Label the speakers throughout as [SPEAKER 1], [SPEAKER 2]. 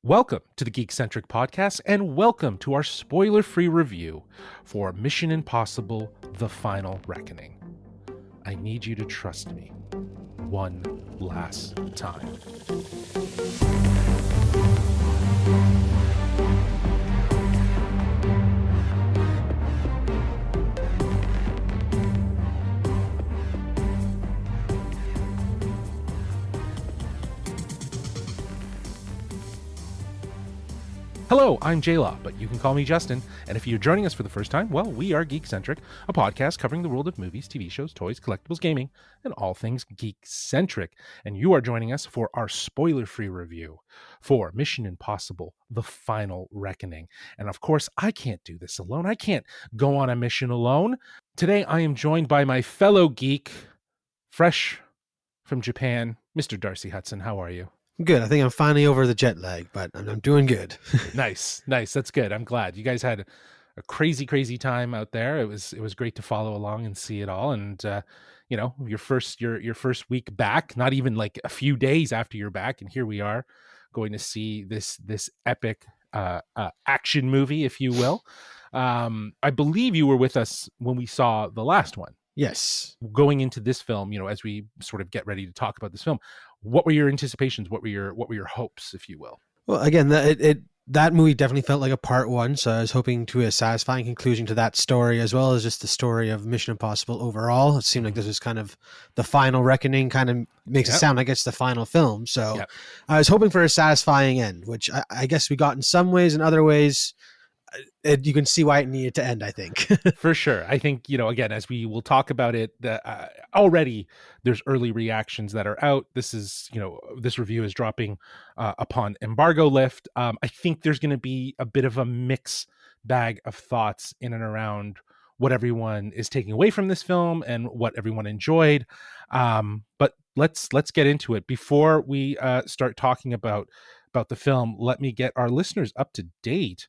[SPEAKER 1] Welcome to the Geekcentric podcast, and welcome to our spoiler-free review for Mission Impossible: The Final Reckoning. I need you to trust me one last time. Hello, I'm J-Law, but you can call me Justin, and if you're joining us for the first time, well, we are Geekcentric, a podcast covering the world of movies, TV shows, toys, collectibles, gaming, and all things Geekcentric. And you are joining us for our spoiler-free review for Mission Impossible: The Final Reckoning. And of course, I can't do this alone. I can't go on a mission alone. Today, I am joined by my fellow geek, fresh from Japan, Mr. Darcy Hudson. How are you?
[SPEAKER 2] Good. I think I'm finally over the jet lag, but I'm doing good.
[SPEAKER 1] Nice. That's good. I'm glad you guys had a crazy time out there. It was great to follow along and see it all. And your first week back, not even like a few days after you're back, and here we are going to see this epic action movie, if you will. I believe you were with us when we saw the last one.
[SPEAKER 2] Yes.
[SPEAKER 1] Going into this film, as we sort of get ready to talk about this film, what were your anticipations? What were your hopes, if you will?
[SPEAKER 2] Well, again, that movie definitely felt like a part one, so I was hoping to a satisfying conclusion to that story, as well as just the story of Mission Impossible overall. It seemed like this was kind of the final reckoning, kind of makes it sound like it's the final film. So I was hoping for a satisfying end, which I guess we got in some ways. In other ways, you can see why it needed to end, I think.
[SPEAKER 1] For sure. I think, again, as we will talk about it, already there's early reactions that are out. This is, this review is dropping upon embargo lift. I think there's going to be a bit of a mix bag of thoughts in and around what everyone is taking away from this film and what everyone enjoyed. But let's get into it. Before we start talking about the film, let me get our listeners up to date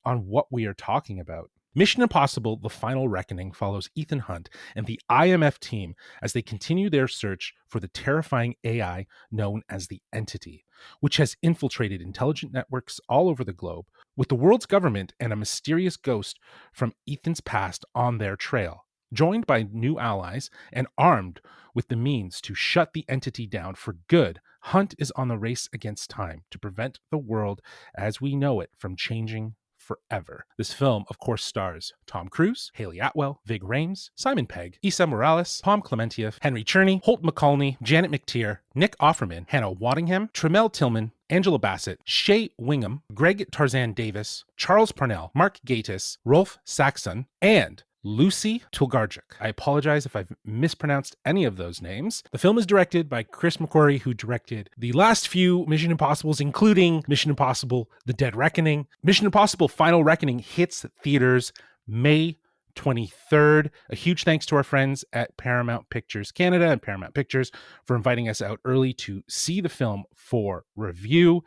[SPEAKER 1] on what we are talking about. Mission Impossible: The Final Reckoning follows Ethan Hunt and the IMF team as they continue their search for the terrifying AI known as the Entity, which has infiltrated intelligent networks all over the globe, with the world's government and a mysterious ghost from Ethan's past on their trail. Joined by new allies and armed with the means to shut the Entity down for good, Hunt is on the race against time to prevent the world as we know it from changing forever. This film, of course, stars Tom Cruise, Haley Atwell, Vig Rhames, Simon Pegg, Issa Morales, Pom Klementieff, Henry Czerny, Holt McCallney, Janet McTeer, Nick Offerman, Hannah Waddingham, Tremel Tillman, Angela Bassett, Shea Wingham, Greg Tarzan Davis, Charles Parnell, Mark Gatiss, Rolf Saxon, and Lucy Tulgarczyk. I apologize if I've mispronounced any of those names. The film is directed by Chris McQuarrie, who directed the last few Mission Impossibles, including Mission Impossible: The Dead Reckoning. Mission Impossible: Final Reckoning hits theaters May 23rd. A huge thanks to our friends at Paramount Pictures Canada and Paramount Pictures for inviting us out early to see the film for review.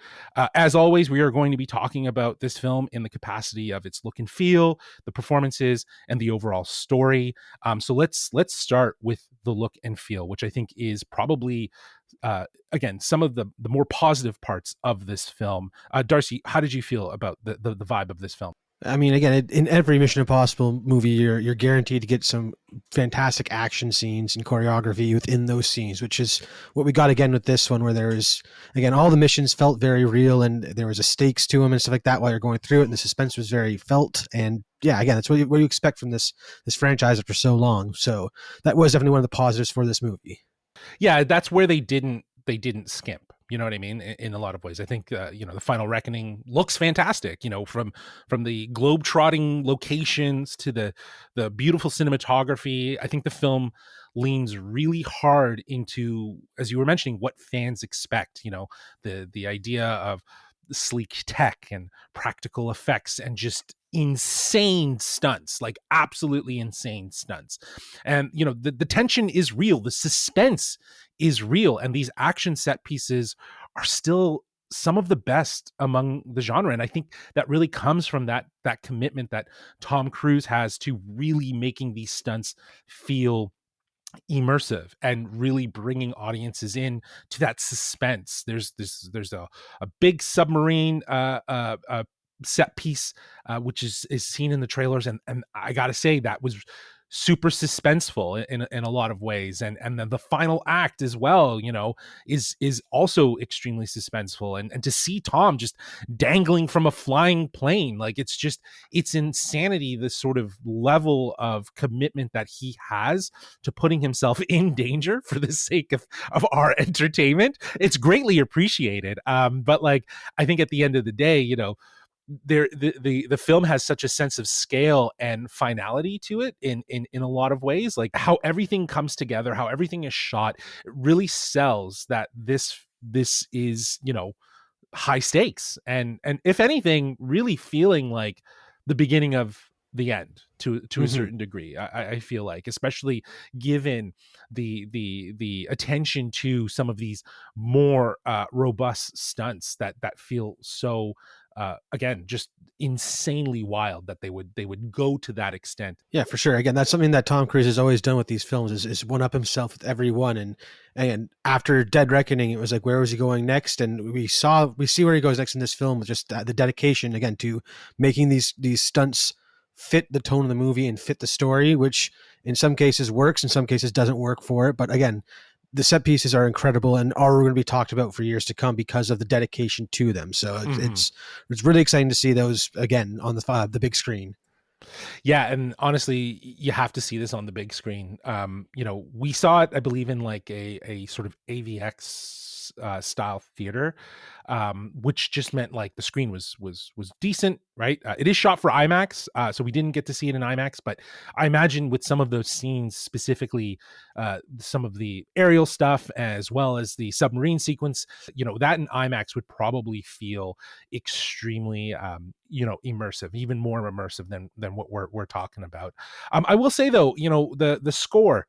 [SPEAKER 1] As always, we are going to be talking about this film in the capacity of its look and feel, the performances, and the overall story. So let's start with the look and feel, which I think is probably again some of the more positive parts of this film. Darcy, how did you feel about the vibe of this film?
[SPEAKER 2] I mean, again, in every Mission Impossible movie, you're guaranteed to get some fantastic action scenes and choreography within those scenes, which is what we got again with this one, where there is, again, all the missions felt very real and there was a stakes to them and stuff like that while you're going through it, and the suspense was very felt. And yeah, again, that's what you expect from this franchise after so long. So that was definitely one of the positives for this movie.
[SPEAKER 1] Yeah, that's where they didn't skimp. You know what I mean? In a lot of ways, I think the Final Reckoning looks fantastic. From the globe-trotting locations to the beautiful cinematography. I think the film leans really hard into, as you were mentioning, what fans expect. The idea of sleek tech and practical effects and just insane stunts, like absolutely insane stunts. And the tension is real, the suspense is real, and these action set pieces are still some of the best among the genre. And I think that really comes from that commitment that Tom Cruise has to really making these stunts feel immersive and really bringing audiences in to that suspense. There's a big submarine set piece, which is seen in the trailers, and I gotta say that was super suspenseful in a lot of ways, and then the final act as well, is also extremely suspenseful, and to see Tom just dangling from a flying plane, like it's insanity, the sort of level of commitment that he has to putting himself in danger for the sake of our entertainment. It's greatly appreciated. But like, I think at the end of the day, the film has such a sense of scale and finality to it in a lot of ways, like how everything comes together, how everything is shot. It really sells that this is, high stakes, and if anything, really feeling like the beginning of the end to a
[SPEAKER 2] Hmm.
[SPEAKER 1] certain degree. I feel like, especially given the attention to some of these more robust stunts that feel so again, just insanely wild, that they would go to that extent.
[SPEAKER 2] Yeah, for sure. Again, that's something that Tom Cruise has always done with these films is one up himself with every one. And after Dead Reckoning, it was like, where was he going next? And we see where he goes next in this film with just the dedication again to making these stunts fit the tone of the movie and fit the story, which in some cases works, in some cases doesn't work for it. But again, the set pieces are incredible and are going to be talked about for years to come because of the dedication to them. So
[SPEAKER 1] Mm-hmm.
[SPEAKER 2] it's really exciting to see those again on the big screen.
[SPEAKER 1] Yeah, and honestly, you have to see this on the big screen. We saw it, I believe, in like a sort of AVX style theater, which just meant like the screen was decent, right? It is shot for IMAX, so we didn't get to see it in IMAX, but I imagine with some of those scenes, specifically some of the aerial stuff as well as the submarine sequence, that in IMAX would probably feel extremely immersive, even more immersive than what we're talking about. I will say though, the score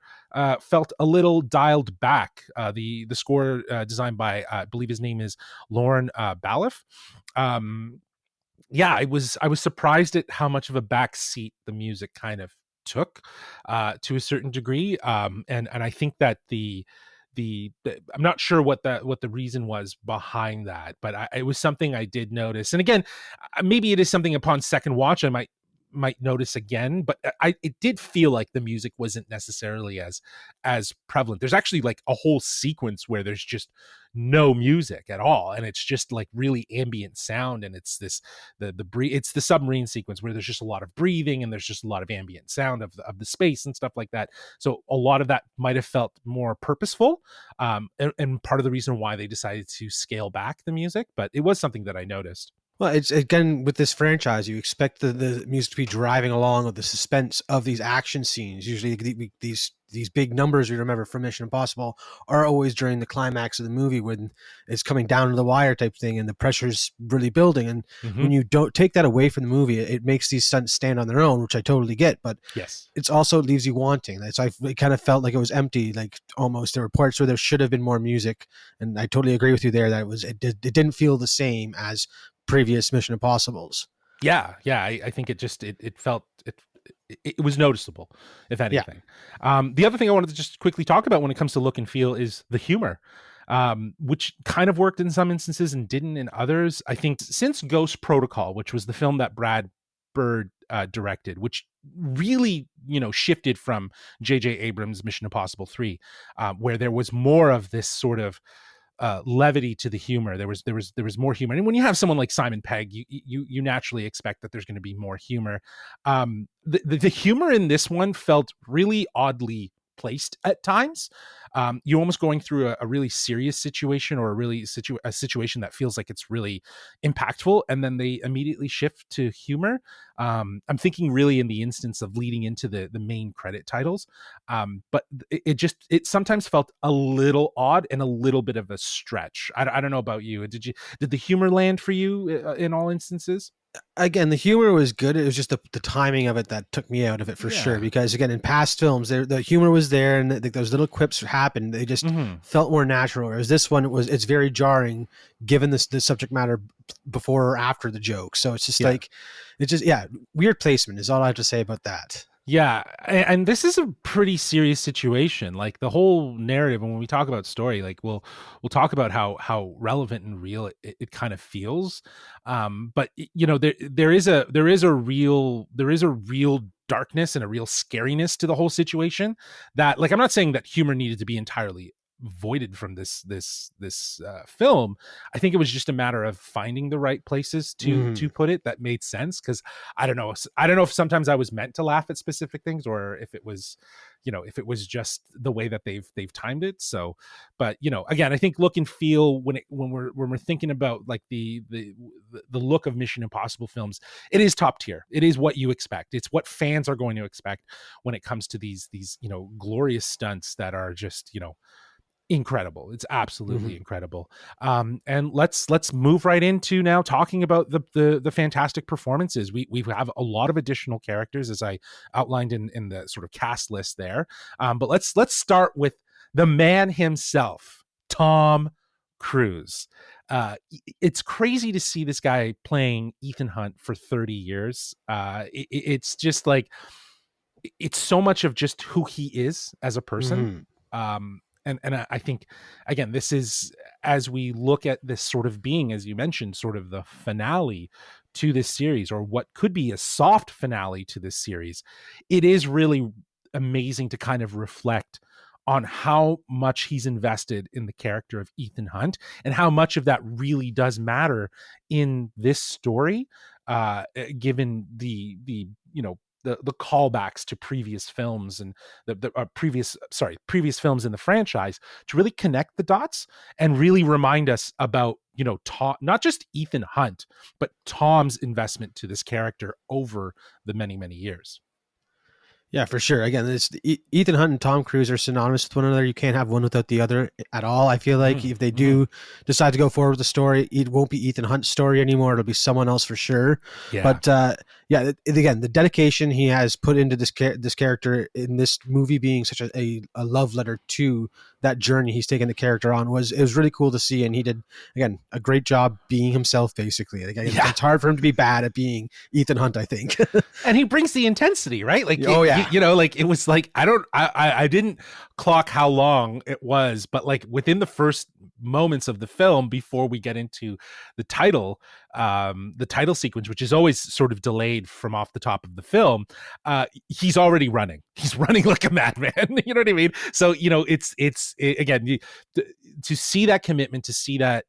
[SPEAKER 1] felt a little dialed back. The score designed by I believe his name is Lauren Baliff. um yeah, I was surprised at how much of a back seat the music kind of took, to a certain degree. And I think that the I'm not sure what the reason was behind that, but it was something I did notice. And again, maybe it is something upon second watch I might notice again, but it did feel like the music wasn't necessarily as prevalent. There's actually like a whole sequence where there's just no music at all, and it's just like really ambient sound, and it's this it's the submarine sequence where there's just a lot of breathing and there's just a lot of ambient sound of the space and stuff like that. So a lot of that might have felt more purposeful, and part of the reason why they decided to scale back the music, but it was something that I noticed.
[SPEAKER 2] Well, it's again with this franchise, you expect the music to be driving along with the suspense of these action scenes. Usually, these big numbers we remember from Mission Impossible are always during the climax of the movie when it's coming down to the wire type thing, and the pressure's really building. And
[SPEAKER 1] Hmm.
[SPEAKER 2] when you don't take that away from the movie, it makes these stunts stand on their own, which I totally get. But
[SPEAKER 1] Yes.
[SPEAKER 2] it's also leaves you wanting. That's it kind of felt like it was empty, like almost there were parts where there should have been more music, and I totally agree with you there that it didn't feel the same as previous Mission Impossibles.
[SPEAKER 1] Yeah, I think it felt it was noticeable, if
[SPEAKER 2] Yeah.
[SPEAKER 1] anything. The other thing I wanted to just quickly talk about when it comes to look and feel is the humor, which kind of worked in some instances and didn't in others. I think since Ghost Protocol, which was the film that Brad Bird directed, which really shifted from J.J. Abrams' Mission Impossible 3, where there was more of this sort of levity to the humor. There was more humor, and when you have someone like Simon Pegg, you naturally expect that there's going to be more humor. The humor in this one felt really oddly placed at times. You're almost going through a really serious situation, or a situation that feels like it's really impactful, and then they immediately shift to humor. I'm thinking really in the instance of leading into the main credit titles. But it sometimes felt a little odd and a little bit of a stretch. I don't know about you. Did the humor land for you in all instances?
[SPEAKER 2] Again, the humor was good. It was just the timing of it that took me out of it for sure.
[SPEAKER 1] Yeah.
[SPEAKER 2] Because again, in past films, the humor was there, and those little quips happened. They just
[SPEAKER 1] Hmm.
[SPEAKER 2] felt more natural. Whereas this one it's very jarring, given the subject matter before or after the joke. So it's just
[SPEAKER 1] Yeah.
[SPEAKER 2] like, it's just yeah, weird placement is all I have to say about that.
[SPEAKER 1] Yeah, and this is a pretty serious situation. Like the whole narrative, and when we talk about story, like we'll talk about how relevant and real it kind of feels. But there is a real darkness and a real scariness to the whole situation. That, like, I'm not saying that humor needed to be entirely voided from this film. I think it was just a matter of finding the right places to
[SPEAKER 2] Mhm.
[SPEAKER 1] put it that made sense, because I don't know if sometimes I was meant to laugh at specific things, or if it was, if it was just the way that they've timed it. So, but again, I think look and feel, when we're thinking about like the look of Mission Impossible films, it is top tier. It is what you expect. It's what fans are going to expect when it comes to these glorious stunts that are just incredible. It's absolutely
[SPEAKER 2] Mhm.
[SPEAKER 1] incredible. And let's move right into now talking about the fantastic performances. We have a lot of additional characters, as I outlined in the sort of cast list there. But let's start with the man himself, Tom Cruise. It's crazy to see this guy playing Ethan Hunt for 30 years. It's just like, it's so much of just who he is as a person.
[SPEAKER 2] Mhm.
[SPEAKER 1] And I think, again, this is, as we look at this sort of being, as you mentioned, sort of the finale to this series, or what could be a soft finale to this series. It is really amazing to kind of reflect on how much he's invested in the character of Ethan Hunt, and how much of that really does matter in this story, given the callbacks to previous films, and the previous films in the franchise, to really connect the dots and really remind us about Tom, not just Ethan Hunt, but Tom's investment to this character over the many years.
[SPEAKER 2] Yeah, for sure. Again, Ethan Hunt and Tom Cruise are synonymous with one another. You can't have one without the other at all. I feel like
[SPEAKER 1] Mm-hmm,
[SPEAKER 2] if they
[SPEAKER 1] mm-hmm.
[SPEAKER 2] do decide to go forward with the story, it won't be Ethan Hunt's story anymore. It'll be someone else for sure.
[SPEAKER 1] Yeah.
[SPEAKER 2] But yeah, again, the dedication he has put into this character in this movie being such a love letter to that journey he's taken the character on, it was really cool to see. And he did, again, a great job being himself. Basically, like, again,
[SPEAKER 1] Yeah.
[SPEAKER 2] it's hard for him to be bad at being Ethan Hunt, I think.
[SPEAKER 1] And he brings the intensity, right? Like
[SPEAKER 2] Oh yeah.
[SPEAKER 1] like it was like, I didn't clock how long it was, but like within the first moments of the film, before we get into the title sequence, which is always sort of delayed from off the top of the film, he's already running. He's running like a madman. You know what I mean? So again, to see that commitment, to see that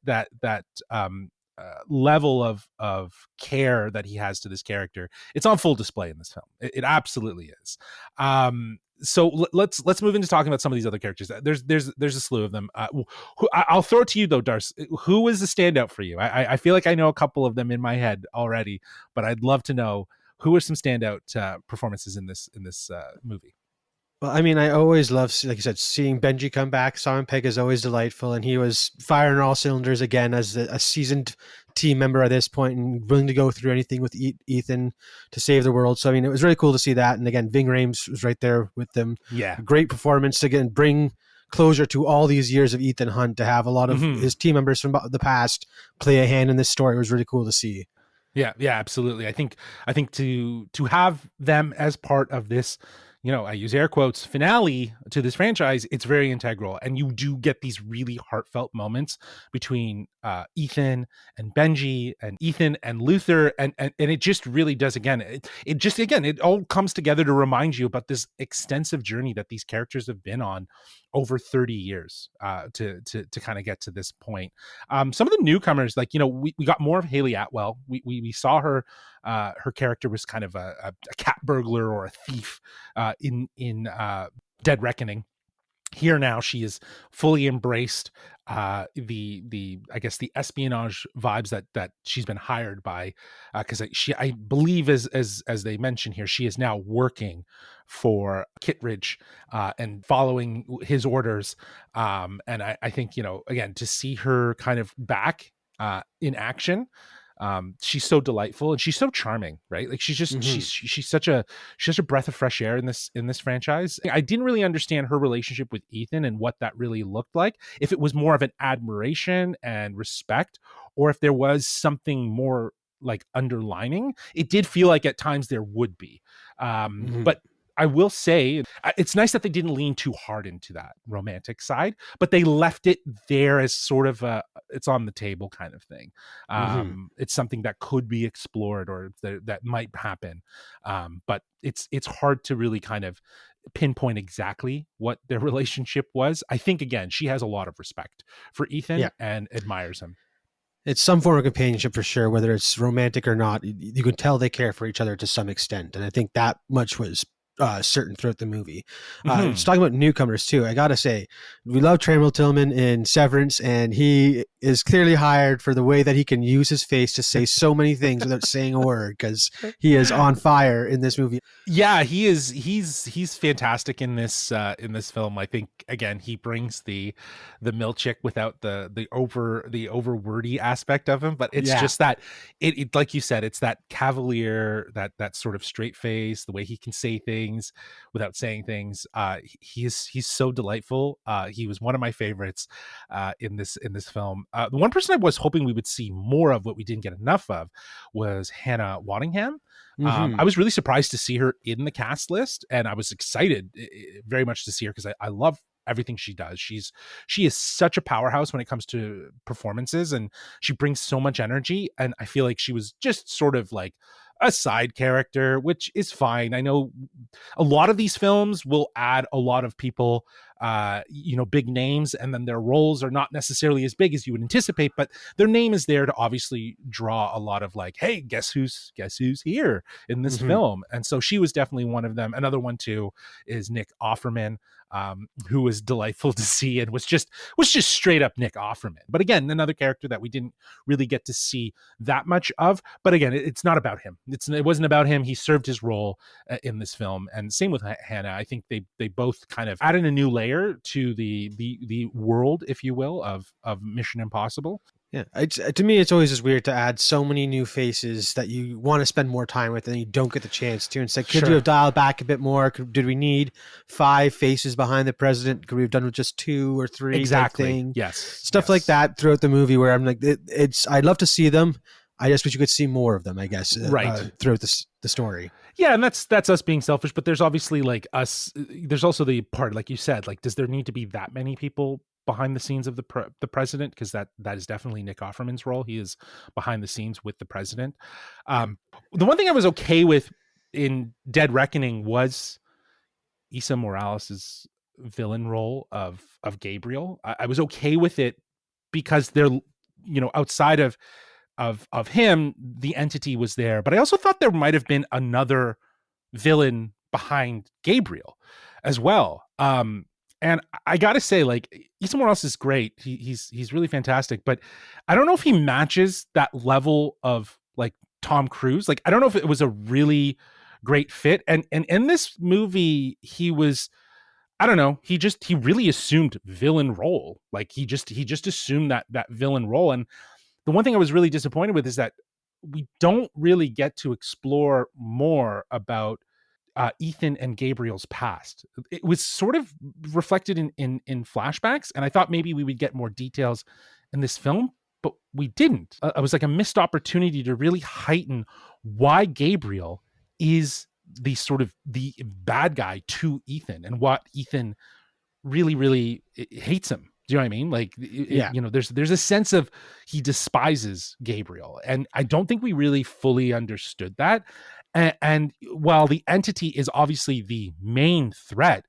[SPEAKER 1] level of care that he has to this character, it's on full display in this film. It absolutely is. So let's move into talking about some of these other characters. There's a slew of them. I'll throw it to you though, Darce. Who is the standout for you? I feel like I know a couple of them in my head already, but I'd love to know who are some standout performances in this movie.
[SPEAKER 2] Well, I mean, I always love, like you said, seeing Benji come back. Simon Pegg is always delightful, and he was firing all cylinders again as a seasoned team member at this point, and willing to go through anything with Ethan to save the world. So, I mean, it was really cool to see that. And again, Ving Rhames was right there with them.
[SPEAKER 1] Yeah.
[SPEAKER 2] A great performance to, again, bring closure to all these years of Ethan Hunt, to have a lot of
[SPEAKER 1] Mm-hmm.
[SPEAKER 2] his team members from the past play a hand in this story. It was really cool to see.
[SPEAKER 1] Yeah, absolutely. I think to have them as part of this, I use air quotes, finale to this franchise, it's very integral, and you do get these really heartfelt moments between Ethan and Benji, and Ethan and Luther, and it just really does, again, it all comes together to remind you about this extensive journey that these characters have been on over 30 years, to kind of get to this point. Some of the newcomers, like, we got more of Haley Atwell. We saw her character was kind of a cat burglar or a thief, in Dead Reckoning. Here now she is fully embraced the I guess the espionage vibes that she's been hired by, because I believe, as they mention here, she is now working for Kittredge, and following his orders. And I think, again, to see her kind of back in action, she's so delightful, and she's so charming, right? Like,
[SPEAKER 2] Hmm.
[SPEAKER 1] she's such a breath of fresh air in this franchise. I didn't really understand her relationship with Ethan and what that really looked like, if it was more of an admiration and respect, or if there was something more like underlining. It did feel like at times there would be,
[SPEAKER 2] Hmm.
[SPEAKER 1] but I will say it's nice that they didn't lean too hard into that romantic side, but they left it there as sort of a it's on the table kind of thing.
[SPEAKER 2] Hmm.
[SPEAKER 1] It's something that could be explored or that might happen, but it's hard to really kind of pinpoint exactly what their relationship was. I think again, she has a lot of respect for
[SPEAKER 2] Yeah.
[SPEAKER 1] Ethan and admires him.
[SPEAKER 2] It's some form of companionship for sure, whether it's romantic or not. You can tell they care for each other to some extent, and I think that much was certain throughout the movie. Just
[SPEAKER 1] Hmm.
[SPEAKER 2] talking about newcomers too, I gotta say, we love Trammell Tillman in Severance, and he is clearly hired for the way that he can use his face to say so many things without saying a word, because he is on fire in this movie.
[SPEAKER 1] Yeah, he is. He's fantastic in this film. I think again he brings the milkshake without the over wordy aspect of him, but it's
[SPEAKER 2] Yeah.
[SPEAKER 1] just that it like you said, it's that cavalier, that sort of straight face, the way he can say things without saying things. He's so delightful. He was one of my favorites in this film. The one person I was hoping we would see more of, what we didn't get enough of, was Hannah Waddingham.
[SPEAKER 2] Hmm.
[SPEAKER 1] I was really surprised to see her in the cast list, and I was excited very much to see her because I love everything she does. She is such a powerhouse when it comes to performances, and she brings so much energy. And I feel like she was just sort of like a side character, which is fine. I know a lot of these films will add a lot of people, big names, and then their roles are not necessarily as big as you would anticipate, but their name is there to obviously draw a lot of like, hey, guess who's here in this
[SPEAKER 2] Hmm.
[SPEAKER 1] film. And so she was definitely one of them. Another one too is Nick Offerman, who was delightful to see and was just straight up Nick Offerman. But again, another character that we didn't really get to see that much of. But again, it's not about him. It wasn't about him. He served his role in this film, and same with Hannah. I think they both kind of added a new layer to the world, if you will, of Mission Impossible.
[SPEAKER 2] Yeah, to me, it's always just weird to add so many new faces that you want to spend more time with and you don't get the chance to. And it's like, could you
[SPEAKER 1] Sure.
[SPEAKER 2] have dialed back a bit more? Did we need five faces behind the president? Could we have done with just two or three type
[SPEAKER 1] Exactly.
[SPEAKER 2] thing?
[SPEAKER 1] Yes.
[SPEAKER 2] Stuff like
[SPEAKER 1] Yes.
[SPEAKER 2] that throughout the movie where I'm like, it's, I'd love to see them. I just wish you could see more of them, I guess,
[SPEAKER 1] Right.
[SPEAKER 2] throughout the story.
[SPEAKER 1] Yeah, and that's us being selfish, but there's obviously like us, there's also the part like you said, like does there need to be that many people behind the scenes of the president, because that is definitely Nick Offerman's role. He is behind the scenes with the president. The one thing I was okay with in Dead Reckoning was Issa Morales's villain role of Gabriel. I was okay with it because they're, outside of him, the entity was there. But I also thought there might have been another villain behind Gabriel as well. And I gotta say, like, Issa Morales is great. He's really fantastic, but I don't know if he matches that level of like Tom Cruise. Like, I don't know if it was a really great fit. And in this movie, he was, I don't know, he really assumed villain role. Like he just assumed that villain role. And the one thing I was really disappointed with is that we don't really get to explore more about Ethan and Gabriel's past. It was sort of reflected in flashbacks, and I thought maybe we would get more details in this film, but we didn't. It was like a missed opportunity to really heighten why Gabriel is the sort of the bad guy to Ethan, and what Ethan really hates him. Do you know what I mean? Like,
[SPEAKER 2] Yeah.
[SPEAKER 1] there's a sense of he despises Gabriel, and I don't think we really fully understood that. And while the entity is obviously the main threat,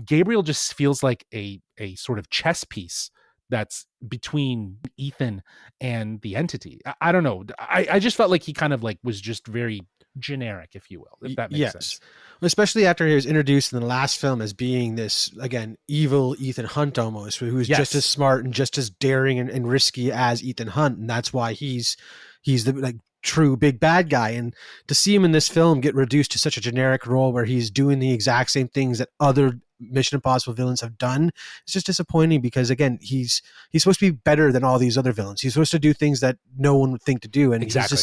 [SPEAKER 1] Gabriel just feels like a sort of chess piece that's between Ethan and the entity. I don't know. I just felt like he kind of like was just very generic, if you will, if that makes
[SPEAKER 2] Yes.
[SPEAKER 1] sense.
[SPEAKER 2] Especially after he was introduced in the last film as being this, again, evil Ethan Hunt almost, who is just as
[SPEAKER 1] Yes.
[SPEAKER 2] smart and just as daring and risky as Ethan Hunt. And that's why he's the like true big bad guy. And to see him in this film get reduced to such a generic role where he's doing the exact same things that other Mission Impossible villains have done, it's just disappointing because again, he's supposed to be better than all these other villains. He's supposed to do things that no one would think to do. And
[SPEAKER 1] Exactly.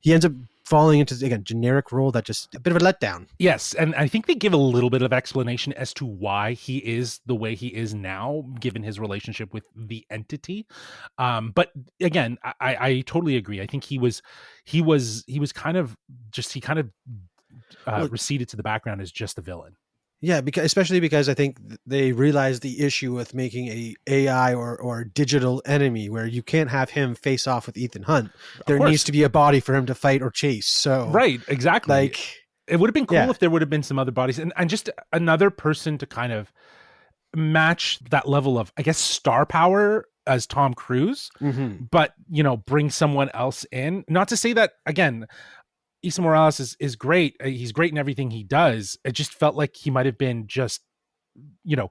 [SPEAKER 2] he ends up falling into again generic role that just a bit of a letdown.
[SPEAKER 1] Yes, and I think they give a little bit of explanation as to why he is the way he is now, given his relationship with the entity. But again, I totally agree. I think he was kind of just he kind of
[SPEAKER 2] Well,
[SPEAKER 1] receded to the background as just the villain.
[SPEAKER 2] yeah, because especially because I think they realized the issue with making a AI or digital enemy where you can't have him face off with Ethan Hunt.
[SPEAKER 1] Of
[SPEAKER 2] There needs
[SPEAKER 1] course.
[SPEAKER 2] to be a body for him to fight or chase. So,
[SPEAKER 1] Right, exactly.
[SPEAKER 2] like,
[SPEAKER 1] It would have been cool
[SPEAKER 2] yeah,
[SPEAKER 1] if there would have been some other bodies, and just another person to kind of match that level of, I guess, star power as Tom Cruise,
[SPEAKER 2] hmm
[SPEAKER 1] but bring someone else in. Not to say that again, Issa Morales is great. He's great in everything he does. It just felt like he might have been just, you know,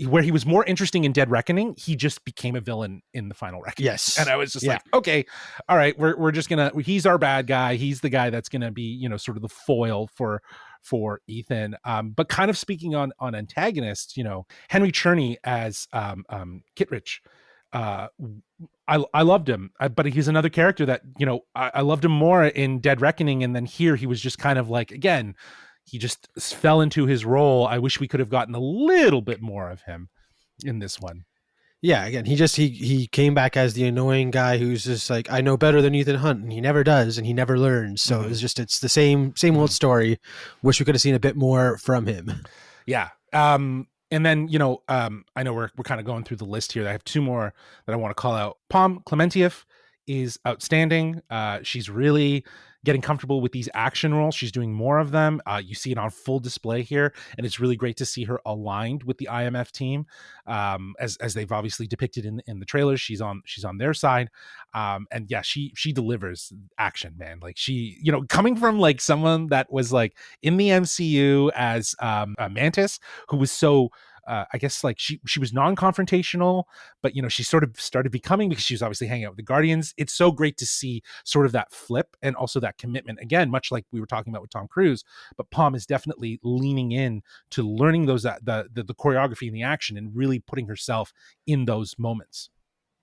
[SPEAKER 1] where he was more interesting in Dead Reckoning, he just became a villain in the Final Reckoning. And
[SPEAKER 2] yes,
[SPEAKER 1] I was just
[SPEAKER 2] yeah,
[SPEAKER 1] like, okay, all right, we're just gonna, he's our bad guy. He's the guy that's gonna be, sort of the foil for Ethan. But kind of speaking on antagonists, Henry Czerny as Kittredge. Uh, I loved him, but he's another character that I loved him more in Dead Reckoning, and then here he was just kind of like, again, he just fell into his role. I wish we could have gotten a little bit more of him in this one.
[SPEAKER 2] yeah. Again, he came back as the annoying guy who's just like, I know better than Ethan Hunt, and he never does, and he never learns. So
[SPEAKER 1] Mm-hmm.
[SPEAKER 2] it's the same old
[SPEAKER 1] Mm-hmm.
[SPEAKER 2] story. Wish we could have seen a bit more from him.
[SPEAKER 1] Yeah. And then I know we're kind of going through the list here. I have two more that I want to call out. Pom Clementieff is outstanding. She's really getting comfortable with these action roles. She's doing more of them. You see it on full display here, and it's really great to see her aligned with the IMF team, as they've obviously depicted in the trailers. She's on their side, and yeah, she delivers action, man. Like she, coming from like someone that was like in the MCU as Mantis, who was so I guess like she was non-confrontational, but she sort of started becoming, because she was obviously hanging out with the Guardians. It's so great to see sort of that flip and also that commitment again, much like we were talking about with Tom Cruise. But Pom is definitely leaning in to learning those the choreography and the action, and really putting herself in those moments.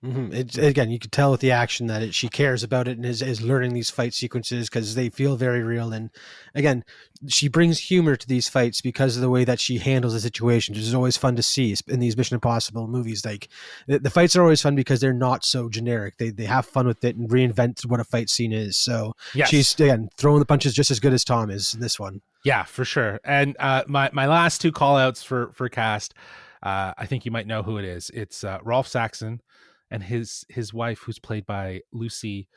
[SPEAKER 2] It's again, you could tell with the action that she cares about it and is learning these fight sequences because they feel very real. And again, she brings humor to these fights because of the way that she handles the situation, which is always fun to see in these Mission Impossible movies. Like the fights are always fun because they're not so generic. They have fun with it and reinvent what a fight scene is. So she's
[SPEAKER 1] Yes.
[SPEAKER 2] again throwing the punches just as good as Tom is in this one.
[SPEAKER 1] Yeah, for sure. And my last two call outs for cast, I think you might know who it is. It's Rolf Saxon and his wife, who's played by Lucy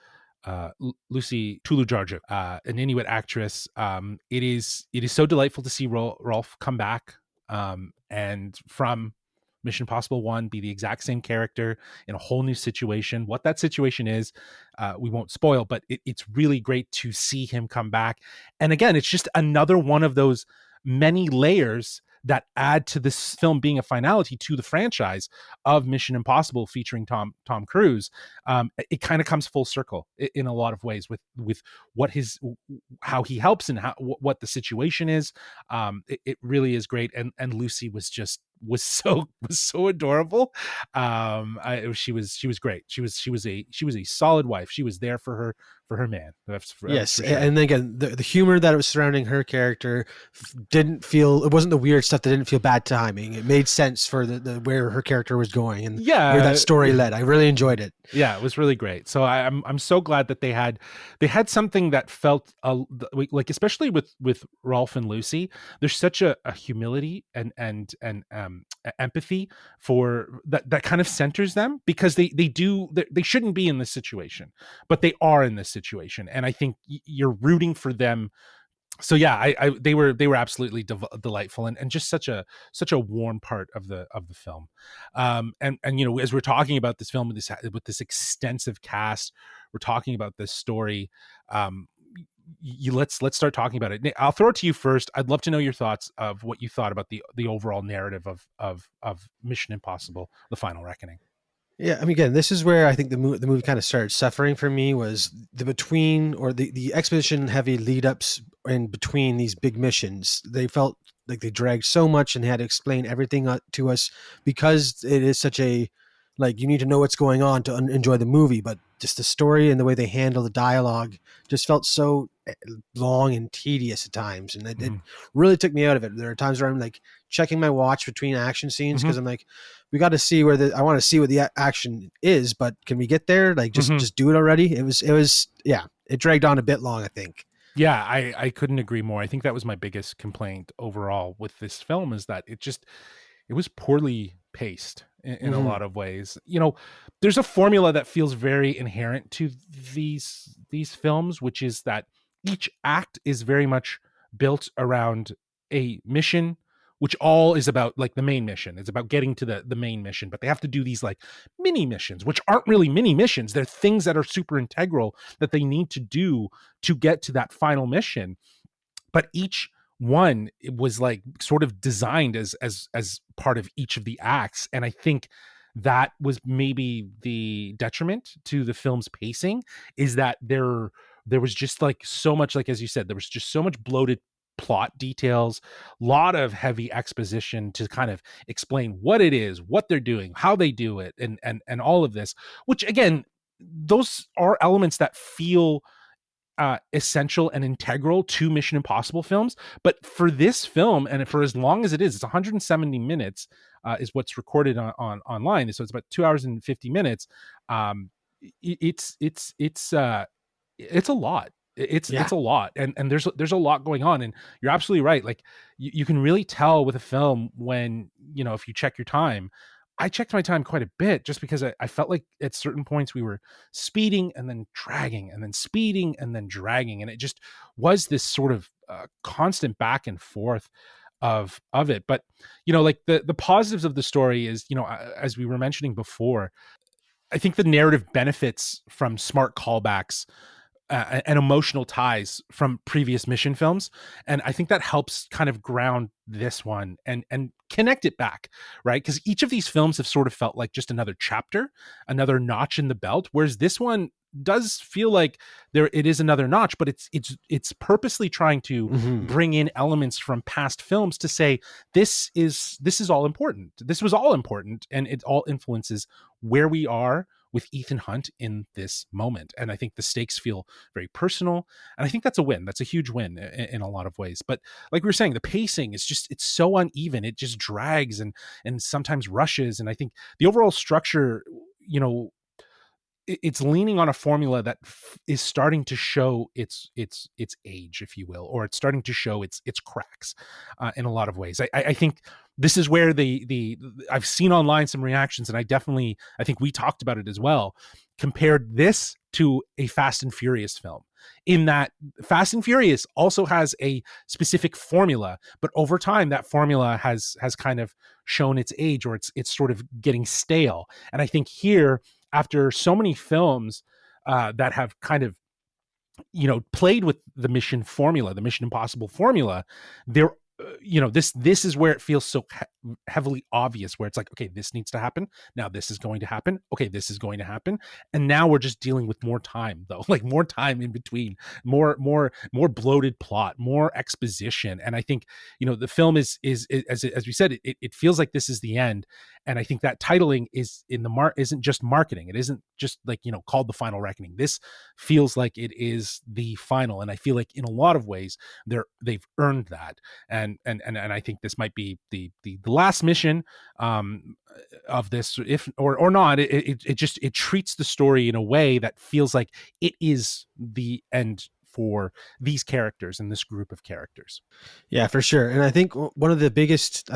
[SPEAKER 1] Tulujarju, an Inuit actress. It is so delightful to see Rolf come back, and from Mission Impossible 1 be the exact same character in a whole new situation. What that situation is, we won't spoil, but it's really great to see him come back. And again, it's just another one of those many layers that add to this film being a finality to the franchise of Mission Impossible featuring Tom Cruise. It kind of comes full circle in a lot of ways with what how he helps and what the situation is. It really is great, and Lucy was so adorable. She was great. She was a solid wife. She was there for her man. That's
[SPEAKER 2] Yes,
[SPEAKER 1] for sure.
[SPEAKER 2] and then again, the humor that was surrounding her character didn't feel, it wasn't the weird stuff that didn't feel bad timing. It made sense for the where her character was going and where that
[SPEAKER 1] Yeah.
[SPEAKER 2] story led. I really enjoyed it.
[SPEAKER 1] Yeah, it was really great. So I'm so glad that they had something that felt like, especially with Rolf and Lucy. There's such a humility and empathy for that kind of centers them, because they shouldn't be in this situation, but they are in this situation, and I think you're rooting for them. So yeah, they were absolutely delightful, and just such a warm part of the film. And as we're talking about this film with this extensive cast, we're talking about this story. um let's start talking about it. I'll throw it to you first. I'd love to know your thoughts of what you thought about the overall narrative of Mission Impossible: The Final Reckoning.
[SPEAKER 2] Yeah, I mean, again, this is where I think the movie kind of started suffering for me was the between or the exposition heavy lead ups in between these big missions. They felt like they dragged so much and they had to explain everything to us because it is such a like you need to know what's going on to enjoy the movie. But just the story and the way they handle the dialogue just felt so long and tedious at times, and it
[SPEAKER 1] Mhm.
[SPEAKER 2] really took me out of it. There are times where I'm like checking my watch between action scenes
[SPEAKER 1] Mhm.
[SPEAKER 2] because I'm like, we got to see I want to see what the action is, but can we get there? Like, just
[SPEAKER 1] Mhm.
[SPEAKER 2] just do it already. It was, yeah, it dragged on a bit long, I think.
[SPEAKER 1] Yeah, I couldn't agree more. I think that was my biggest complaint overall with this film, is that it was poorly paced in a
[SPEAKER 2] Hmm.
[SPEAKER 1] lot of ways. There's a formula that feels very inherent to these films, which is that each act is very much built around a mission, which all is about like the main mission. It's about getting to the main mission, but they have to do these like mini missions, which aren't really mini missions. They're things that are super integral that they need to do to get to that final mission. But each one was like sort of designed as part of each of the acts, and I think that was maybe the detriment to the film's pacing, is that there was just like so much, like as you said, there was just so much bloated plot details, lot of heavy exposition to kind of explain what it is, what they're doing, how they do it, and all of this, which again, those are elements that feel essential and integral to Mission Impossible films. But for this film, and for as long as it is, it's 170 minutes, is what's recorded on online. So it's about 2 hours and 50 minutes. Um, it's a lot. It's
[SPEAKER 2] Yeah.
[SPEAKER 1] a lot, and there's a lot going on, and you're absolutely right. Like you can really tell with a film when, if you check your time. I checked my time quite a bit, just because I felt like at certain points we were speeding and then dragging and then speeding and then dragging, and it just was this sort of constant back and forth of it. But like the positives of the story is, as we were mentioning before, I think the narrative benefits from smart callbacks and emotional ties from previous mission films, and I think that helps kind of ground this one and connect it back, right? Because each of these films have sort of felt like just another chapter, another notch in the belt, whereas this one does feel like there it is another notch, but it's purposely trying to
[SPEAKER 2] Hmm.
[SPEAKER 1] bring in elements from past films to say this is all important, this was all important, and it all influences where we are with Ethan Hunt in this moment. And I think the stakes feel very personal. And I think that's a win. That's a huge win in a lot of ways. But like we were saying, the pacing is just, it's so uneven. It just drags and sometimes rushes. And I think the overall structure, it's leaning on a formula that is starting to show its age, if you will, or it's starting to show its cracks in a lot of ways. I think this is where the I've seen online some reactions, and I think we talked about it as well, compared this to a Fast and Furious film, in that Fast and Furious also has a specific formula, but over time that formula has kind of shown its age, or it's sort of getting stale. And I think here, after so many films that have kind of played with the mission formula, the Mission Impossible formula, there this is where it feels so heavily obvious, where it's like, okay, this needs to happen now, this is going to happen, okay, this is going to happen, and now we're just dealing with more time, though, like more time in between, more bloated plot, more exposition. And I think the film is as we said, it feels like this is the end. And I think that titling is in the isn't just marketing, it isn't just like called The Final Reckoning. This feels like it is the final, and I feel like in a lot of ways they've earned that. And I think this might be the last mission of this, if or not. It just it treats the story in a way that feels like it is the end for these characters and this group of characters.
[SPEAKER 2] Yeah, for sure. And I think one of the biggest,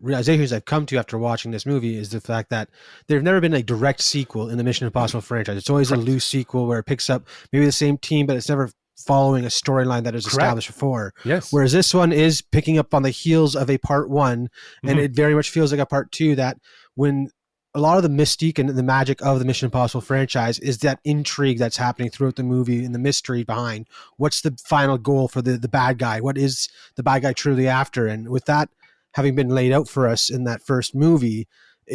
[SPEAKER 2] realizations I've come to after watching this movie is the fact that there's never been a direct sequel in the Mission Impossible franchise. It's always a
[SPEAKER 1] Correct.
[SPEAKER 2] loose sequel where it picks up maybe the same team, but it's never following a storyline that is established
[SPEAKER 1] Correct.
[SPEAKER 2] before.
[SPEAKER 1] Yes.
[SPEAKER 2] Whereas this one is picking up on the heels of a part one, and
[SPEAKER 1] Mhm.
[SPEAKER 2] it very much feels like a part two, that when a lot of the mystique and the magic of the Mission Impossible franchise is that intrigue that's happening throughout the movie and the mystery behind what's the final goal for the bad guy. What is the bad guy truly after? And with that having been laid out for us in that first movie,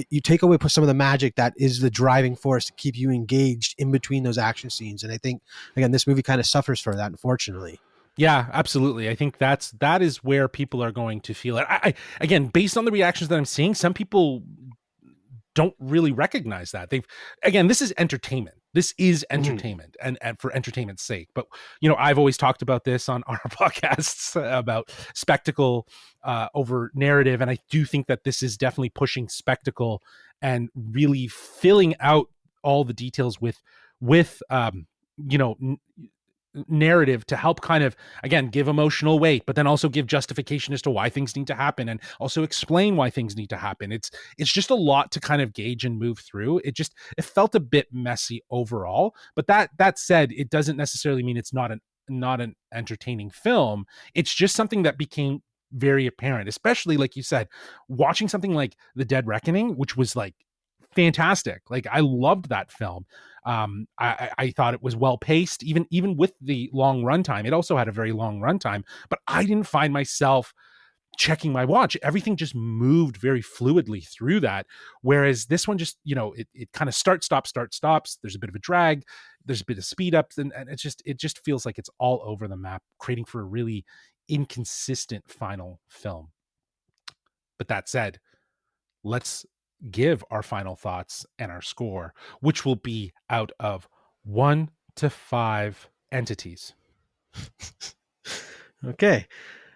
[SPEAKER 2] you take away some of the magic that is the driving force to keep you engaged in between those action scenes. And I think, again, this movie kind of suffers for that, unfortunately.
[SPEAKER 1] Yeah, absolutely. I think that is where people are going to feel it. I again, based on the reactions that I'm seeing, some people don't really recognize that. Again, this is entertainment. This is
[SPEAKER 2] Mhm.
[SPEAKER 1] entertainment, and for entertainment's sake. But I've always talked about this on our podcasts about spectacle over narrative, and I do think that this is definitely pushing spectacle and really filling out all the details with you know narrative to help kind of, again, give emotional weight, but then also give justification as to why things need to happen, and also explain why things need to happen. It's just a lot to kind of gauge and move through. It felt a bit messy overall, but that said, it doesn't necessarily mean it's not an entertaining film. It's just something that became very apparent, especially like you said, watching something like The Dead Reckoning, which was like fantastic. Like I loved that film. I thought it was well paced, even with the long runtime. It also had a very long runtime, but I didn't find myself checking my watch. Everything just moved very fluidly through that. Whereas this one just, it kind of start, stops. There's a bit of a drag. There's a bit of speed ups, and it just feels like it's all over the map, creating for a really inconsistent final film. But that said, let's give our final thoughts and our score, which will be out of 1 to 5 entities.
[SPEAKER 2] Okay.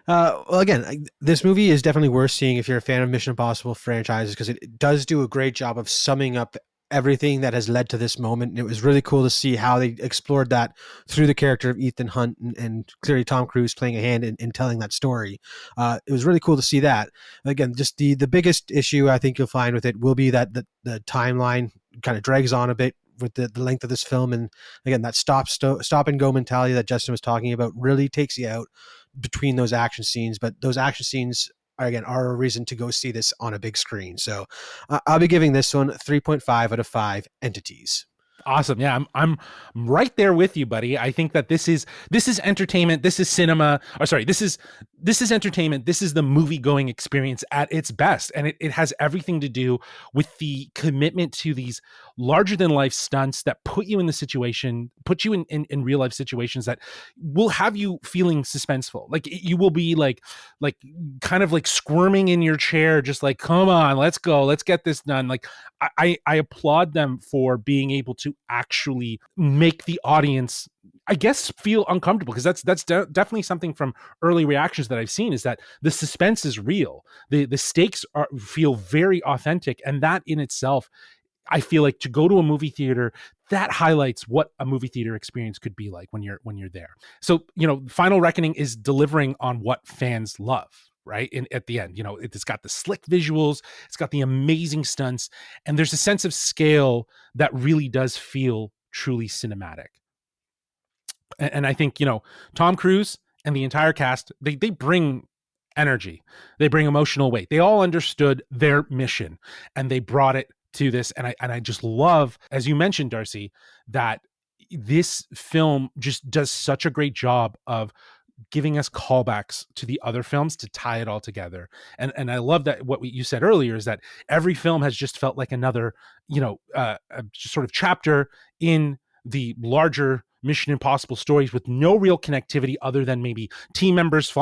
[SPEAKER 2] Well, again, this movie is definitely worth seeing if you're a fan of Mission Impossible franchises, because it does do a great job of summing up everything that has led to this moment. And it was really cool to see how they explored that through the character of Ethan Hunt, and clearly Tom Cruise playing a hand in telling that story. It was really cool to see that. Again, just the biggest issue I think you'll find with it will be that the timeline kind of drags on a bit with the length of this film. And again, that stop and go mentality that Justin was talking about really takes you out between those action scenes. But those action scenes are a reason to go see this on a big screen. So I'll be giving this one 3.5 out of 5 entities.
[SPEAKER 1] Awesome. Yeah, I'm right there with you, buddy. I think that this is entertainment. This is cinema. Or sorry, this is entertainment. This is the movie going experience at its best. And it has everything to do with the commitment to these larger than life stunts that put you in the situation, put you in real life situations that will have you feeling suspenseful. Like you will be like kind of like squirming in your chair, just like, come on, let's go, let's get this done. Like I applaud them for being able to actually make the audience, I guess, feel uncomfortable, because that's definitely something from early reactions that I've seen, is that the suspense is real. The stakes feel very authentic, and that in itself, I feel like, to go to a movie theater, that highlights what a movie theater experience could be like when you're there. So, Final Reckoning is delivering on what fans love, right? And at the end, it's got the slick visuals, it's got the amazing stunts, and there's a sense of scale that really does feel truly cinematic. And I think, Tom Cruise and the entire cast, they bring energy, they bring emotional weight. They all understood their mission, and they brought it to this. And I just love, as you mentioned, Darcy, that this film just does such a great job of giving us callbacks to the other films to tie it all together. And I love that what you said earlier is that every film has just felt like another, just sort of chapter in the larger Mission Impossible stories, with no real connectivity other than maybe team members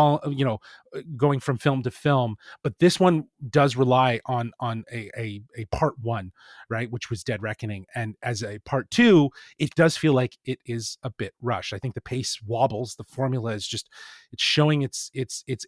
[SPEAKER 1] going from film to film. But this one does rely on a part one, right, which was Dead Reckoning, and as a part two, it does feel like it is a bit rushed. I think the pace wobbles. The formula is just, it's showing its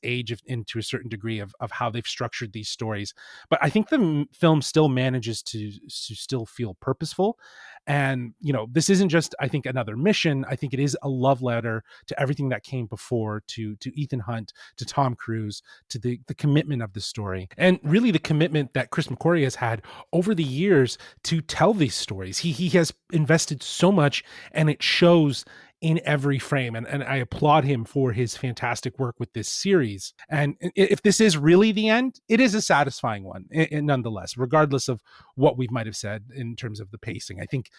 [SPEAKER 1] age into a certain degree of how they've structured these stories. But I think the film still manages to still feel purposeful. And this isn't just, I think, another mission. I think it is a love letter to everything that came before, to Ethan Hunt, to Tom Cruise, to the commitment of the story, and really the commitment that Chris McQuarrie has had over the years to tell these stories. He has invested so much, and it shows in every frame. And I applaud him for his fantastic work with this series. And if this is really the end, it is a satisfying one, nonetheless, regardless of what we might have said in terms of the pacing. I think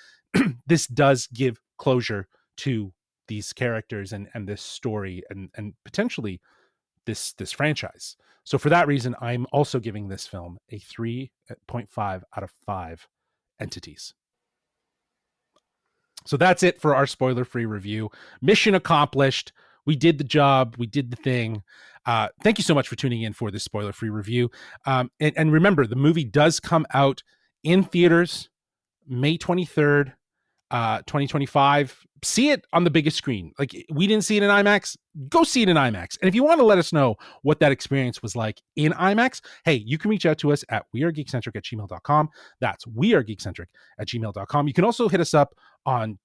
[SPEAKER 1] this does give closure to these characters and this story, and potentially this franchise. So for that reason, I'm also giving this film a 3.5 out of 5 entities. So that's it for our spoiler-free review. Mission accomplished. We did the job. We did the thing. Thank you so much for tuning in for this spoiler-free review. And remember, the movie does come out in theaters May 23rd, 2025. See it on the biggest screen. Like, we didn't see it in IMAX. Go see it in IMAX. And if you want to let us know what that experience was like in IMAX, hey, you can reach out to us at wearegeekcentric@gmail.com. That's wearegeekcentric@gmail.com. You can also hit us up on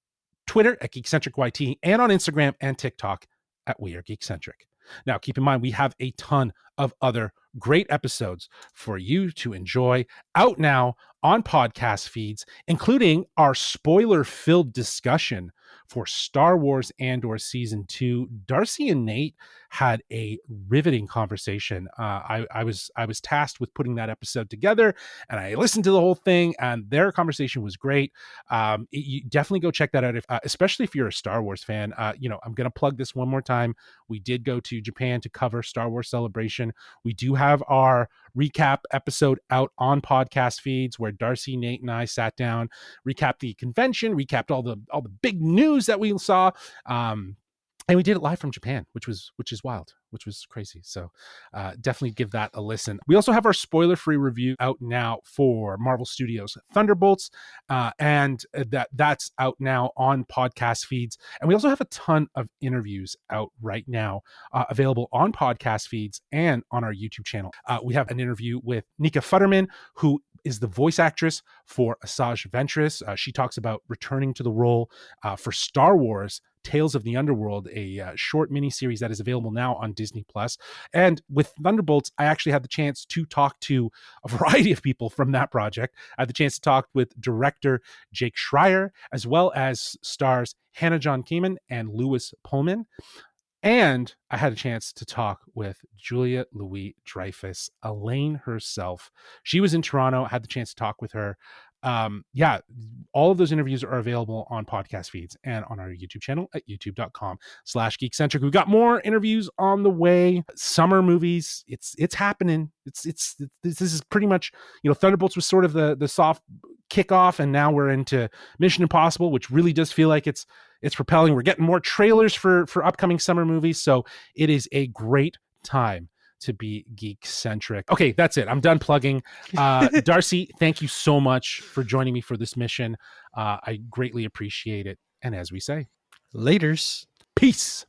[SPEAKER 1] Twitter at GeekcentricYT, and on Instagram and TikTok at We Are Geekcentric. Now, keep in mind, we have a ton of other great episodes for you to enjoy out now on podcast feeds, including our spoiler-filled discussion for Star Wars Andor Season 2. Darcy and Nate had a riveting conversation. I was tasked with putting that episode together, and I listened to the whole thing, and their conversation was great. You definitely go check that out, especially if you're a Star Wars fan. I'm going to plug this one more time. We did go to Japan to cover Star Wars Celebration. We do have our recap episode out on podcast feeds where Darcy, Nate, and I sat down, recapped the convention, recapped all the big news that we saw. And we did it live from Japan, which is wild, which was crazy. So definitely give that a listen. We also have our spoiler-free review out now for Marvel Studios Thunderbolts, and that's out now on podcast feeds. And we also have a ton of interviews out right now, available on podcast feeds and on our YouTube channel. We have an interview with Nika Futterman, who is the voice actress for Asajj Ventress. She talks about returning to the role for Star Wars Tales of the Underworld, a short miniseries that is available now on Disney Plus. And with Thunderbolts, I actually had the chance to talk to a variety of people from that project. I had the chance to talk with director Jake Schreier, as well as stars Hannah John Kamen and Lewis Pullman. And I had a chance to talk with Julia Louis-Dreyfus, Elaine herself. She was in Toronto. I had the chance to talk with her. All of those interviews are available on podcast feeds and on our YouTube channel at youtube.com/geekcentric. We've got more interviews on the way. Summer movies. It's happening. This is pretty much, Thunderbolts was sort of the soft kickoff, and now we're into Mission Impossible, which really does feel like it's propelling. We're getting more trailers for upcoming summer movies. So it is a great time to be geek-centric. Okay, that's it. I'm done plugging. Darcy, thank you so much for joining me for this mission. I greatly appreciate it. And as we say,
[SPEAKER 2] Laters.
[SPEAKER 1] Peace.